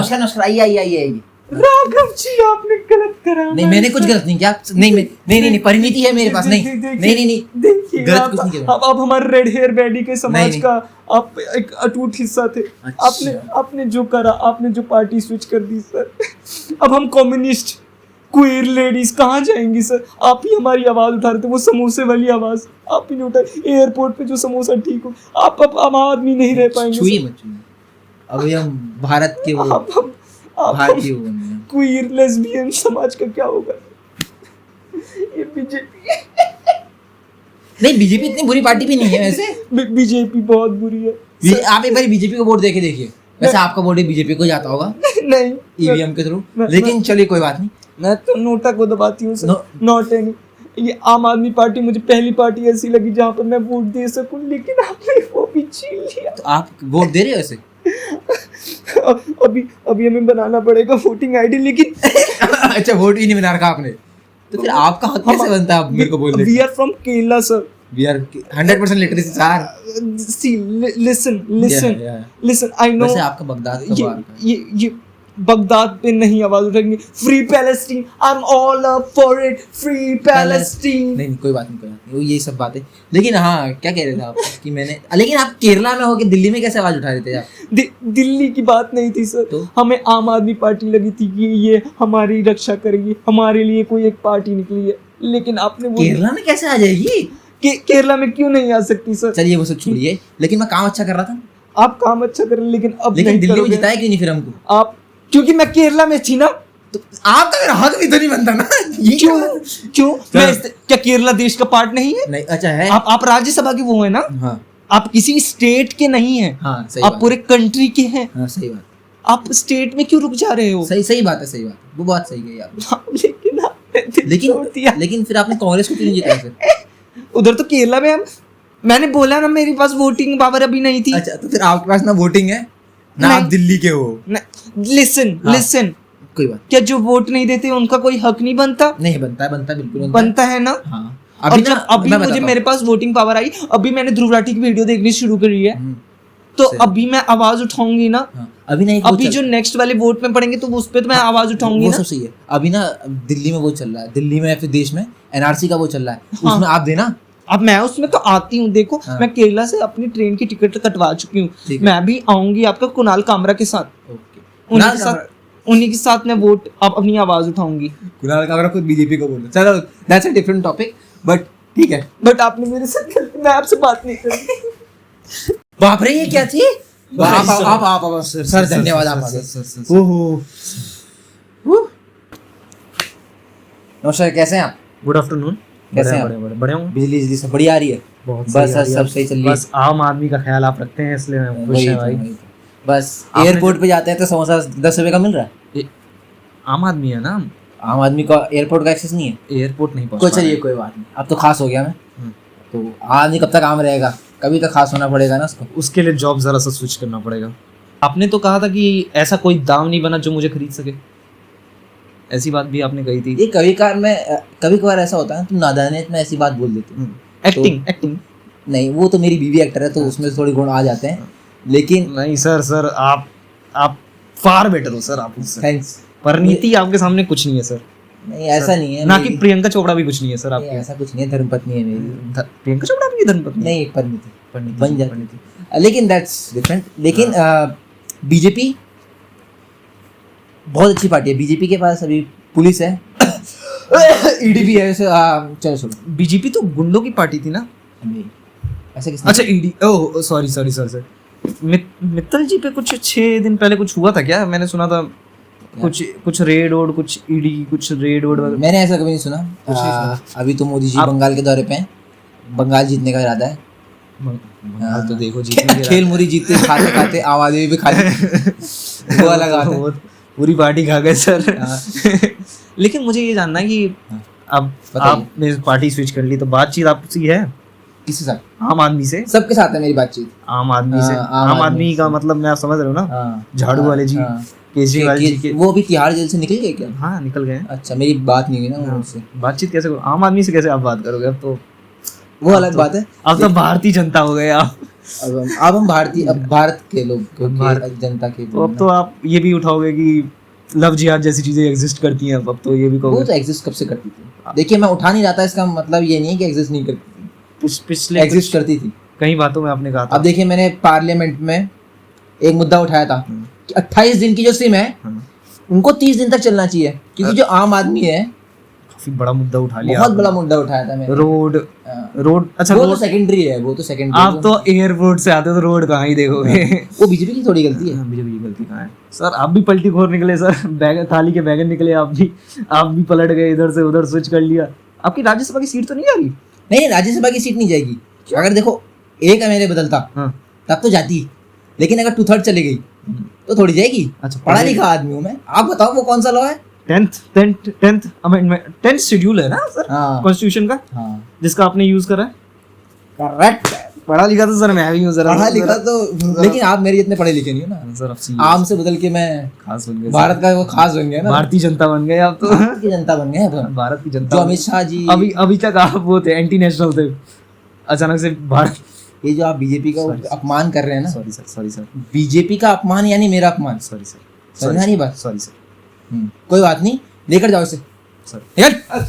नमस्कार नमस्कार, आइए आइए आइए आइए। राघव जी आपने गलत करा। नहीं मैंने कुछ गलत नहीं किया। नहीं परिणति है मेरे पास। नहीं देखिए गलत कुछ नहीं किया। आप हमारे रेड हेयर बैडी के समाज नहीं। का आप एक अटूट हिस्सा थे। अच्छा। आपने जो करा, आपने जो पार्टी स्विच कर दी सर। अब हम कम्युनिस्ट क्वीर लेडीज कहाँ जाएंगी सर? आप ही हमारी आवाज उठा रहे थे, वो समोसे वाली आवाज आप ही नहीं उठाए। एयरपोर्ट पे जो समोसा ठीक हो, आप अब आम आदमी नहीं रह पाएंगे। छुइए मत छुइए। अभी हम भारत के वो भारतीय हो गए। क्वीर लेस्बियन समाज का क्या होगा? ये बीजेपी नहीं, बीजेपी इतनी बुरी पार्टी भी नहीं है वैसे। बीजेपी बहुत बुरी है। आप एक बार बीजेपी को वोट देके देखिए, वैसे आपका वोट बीजेपी को जाता होगा नहीं ईवीएम के थ्रू। लेकिन चलिए कोई बात नहीं, मैं तो नोटा को दबाती हूँ सर। नोट है नहीं। ये आम आदमी पार्टी मुझे पहली पार्टी ऐसी लगी जहाँ पर मैं वोट दे सकूं, लेकिन आपने वो भी छीन लिया। तो आप वोट दे रहे हो वैसे? अभी हमें बनाना पड़ेगा वोटिंग आईडी, लेकिन अच्छा वोट ही नहीं बना रखा आपने, तो फिर आपका हक कैसे बनता है? आप मेरे को बोल रहे we are from Kerala sir. We are 100% literacy sir. See, listen, I know। वैसे आपका बगदाद का बाहर का है। ये बगदाद पे नहीं आवाज उठाएंगे। Free Palestine, I am all up for it. Free Palestine. नहीं कोई बात नहीं वो ये सब बातें। लेकिन हाँ क्या कह रहे थे आप कि मैंने, लेकिन आप केरला में होके दिल्ली में कैसे आवाज उठा रहे थे आप? दिल्ली की बात नहीं थी सर। तो? हमें आम आदमी पार्टी लगी थी कि ये हमारी रक्षा करेगी, हमारे लिए कोई एक पार्टी निकली है, लेकिन आपने वो केरला में कैसे आ जाएगी? केरला में क्यों नहीं आ सकती सर? चलिए वो सब छोड़िए, लेकिन मैं काम अच्छा कर रहा था। आप काम अच्छा कर रहे, लेकिन अब लेकिन दिल्ली में जिताया क्यों नहीं फिर हमको? आप क्योंकि मैं केरला में थी ना। तो आपका मेरा हक भी तो नहीं बनता ना। क्यों क्या केरला देश का पार्ट नहीं है? नहीं अच्छा है। आप राज्यसभा के वो है ना। हाँ। आप किसी स्टेट के नहीं है। हाँ, सही आप पूरे कंट्री के हैं। हाँ, सही बात। आप स्टेट में क्यों रुक जा रहे हो? सही बात है, सही बात। वो बात सही गई आपने। लेकिन फिर आपने कांग्रेस को क्यों नहीं जिताया फिर? उधर तो केरला में मैंने बोला ना मेरे पास वोटिंग पावर अभी नहीं थी। अच्छा तो फिर आपके पास ना वोटिंग है ना आप दिल्ली के हो। लिसन कोई बात। क्या जो वोट नहीं देते उनका कोई हक नहीं बनता? नहीं बनता है बिल्कुल बनता है ना। हाँ। अभी मुझे मेरे पास वोटिंग पावर आई, अभी मैंने ध्रुव राठी की वीडियो देखनी शुरू करी है, तो अभी मैं आवाज उठाऊंगी ना। अभी नहीं, अभी जो नेक्स्ट वाले वोट में पड़ेंगे तो उस पे तो मैं आवाज उठाऊंगी ना। वो सब सही है। अभी ना दिल्ली में वो चल रहा है, दिल्ली में या फिर देश में एनआरसी का वो चल रहा है, उसमें आप देना। अब मैं उसमें तो आती हूँ। देखो मैं केरला से अपनी ट्रेन की टिकट कटवा चुकी हूँ। मैं भी आऊंगी आपका कुणाल कामरा के साथ। उन्हीं के साथ मैं वोट अपनी आवाज उठाऊंगी। कुणाल कामरा खुद बीजेपी को बोल रहा। चलो that's a different topic, but ठीक है। बट आपने मेरे साथ गलती, मैं आपसे बात नहीं करूंगी। बाप रे ये क्या थी? आप सर धन्यवाद आप। ओहो नमस्कार, कैसे हैं आप? Good afternoon. कैसे हैं? बढ़िया हूँ। बिजली सब बढ़िया आ रही है? बस सब सही चल रही है। बस आम आदमी का ख्याल आप रखते हैं इसलिए मैं खुश हूं भाई। बस एयरपोर्ट पे जाते हैं तो समोसा 10 रुपए का मिल रहा है। आम आदमी है ना। आम आदमी का एयरपोर्ट का एक्सेस नहीं है। एयरपोर्ट नहीं कोई चलिए कोई बात नहीं, अब तो खास हो गया मैं। तो आदमी कब तक आम रहेगा, कभी तो खास होना पड़ेगा ना उसको। उसके लिए जॉब जरा सा स्विच करना पड़ेगा। आपने तो कहा था कि ऐसा कोई दाम नहीं बना जो मुझे खरीद सके, ऐसी बात भी आपने कही थी। ये कभी कभार ऐसा होता है, तुम नादानियत में ऐसी बात बोल देते हो। एक्टिंग नहीं, वो तो मेरी बीवी एक्टर है तो उसमें थोड़ी गुण आ जाते हैं, लेकिन नहीं सर आप फार बेटर हो सर। आप उससे थैंक्स। परिणीति आपके सामने कुछ नहीं है सर। नहीं ऐसा नहीं है ना कि प्रियंका चोपड़ा भी कुछ नहीं है सर। आपके ऐसा कुछ नहीं है, धर्मपत्नी है मेरी। प्रियंका चोपड़ा आपकी धर्मपत्नी नहीं, परिणीति बन जाती, लेकिन दैट्स डिफरेंट। लेकिन बीजेपी बहुत अच्छी पार्टी है। बीजेपी के पास अभी पुलिस है, ईडी भी है। चलो सुनो, बीजेपी तो गुंडों की पार्टी थी ना। ऐसा किसने? अच्छा ED, oh sorry sir. Mittal ji पे कुछ 6 दिन पहले कुछ हुआ था क्या? मैंने सुना था कुछ रेड और कुछ ईडी कुछ रेड और। मैंने ऐसा कभी नहीं सुना। अभी तो मोदी जी बंगाल के दौरे पे हैं, बंगाल जीतने का इरादा है। बंगाल तो देखो जीतने खेल मुरी जीतते खाते खाते आवाजें भी खा ली। वो अलग बात है, पूरी पार्टी खा गए सर। लेकिन मुझे ये जानना है कि अब आपने पार्टी स्विच कर ली तो बातचीत आपसी है किसके साथ? आम आदमी से। सबके साथ है मेरी बातचीत। आम आदमी से। आम आदमी का मतलब मैं आप समझ रहे हो ना। झाड़ू वाले जी, केजरीवाल जी के। वो अभी तिहाड़ जेल से निकल गए क्या? हाँ निकल गए। अच्छा मेरी बात नहीं हुई ना उनसे। बातचीत कैसे करो? आम आदमी से कैसे आप बात करोगे? अब तो वो अलग बात है। अब तो भारतीय जनता हो गए आप। अब हम भारतीय, अब भारत के लोग जनता के तो अब तो आप ये भी उठाओगे कि लव जिहाद जैसी चीजें एग्जिस्ट करती हैं, अब तो ये भी वो कहोगे। तो एग्जिस्ट कब से करती थी। देखिए मैं उठा नहीं रहा था, इसका मतलब ये नहीं है कि एग्जिस्ट नहीं करती थी, पिछले एग्जिस्ट करती थी। कई बातों में आपने कहा था। अब देखिए मैंने पार्लियामेंट में एक मुद्दा उठाया था कि 28 दिन की जो सिम है उनको 30 दिन तक चलना चाहिए, क्योंकि जो आम आदमी है, काफी बड़ा मुद्दा उठा लिया बहुत आपने। बड़ा मुद्दा उठाया था मैंने। रोड अच्छा वो तो रोड सेकेंडरी है, वो तो सेकेंडरी। आप तो एयरपोर्ट से आते हो तो रोड कहाँ ही देखोगे। वो बीजेपी की थोड़ी गलती है। बीजेपी की गलती कहाँ है सर? आप भी पलटी खोर निकले सर, बैगन थाली के बैगन निकले आप भी पलट गए, इधर से उधर स्विच कर लिया। आपकी राज्यसभा की सीट तो नहीं आ रही? नहीं, राज्यसभा की सीट नहीं जाएगी। अगर देखो एक एमएलए बदलता तब तो जाती, लेकिन अगर 2/3 चली गई तो थोड़ी जाएगी। अच्छा, पढ़ा लिखा आदमी हूँ मैं। आप बताओ वो कौन सा लॉ है? 10th अमेंडमेंट, 10th शेड्यूल है ना सर हाँ कॉन्स्टिट्यूशन का, हाँ जिसका आपने यूज करा है। करेक्ट। पढ़ा लिखा तो सर मैं भी हूँ जरा। पढ़ा लिखा तो, लेकिन आप मेरे जितने पढ़े लिखे नहीं हो ना सर। अब आम से बदल के मैं खास बन गए, भारत का वो खास बन गया ना, भारतीय जनता बन गए आप तो। भारत की जनता बन गए अब। भारत की जो जनता। अमित शाह जी, अभी तक आप वो थे एंटी नेशनल थे, अचानक से भारत। ये जो आप बीजेपी का अपमान कर रहे हैं ना, सॉरी सर बीजेपी का अपमान यानी मेरा अपमान। सॉरी सर समझा नहीं बात? सॉरी सर कोई बात नहीं, लेकर जाओ इसे सर। निकल।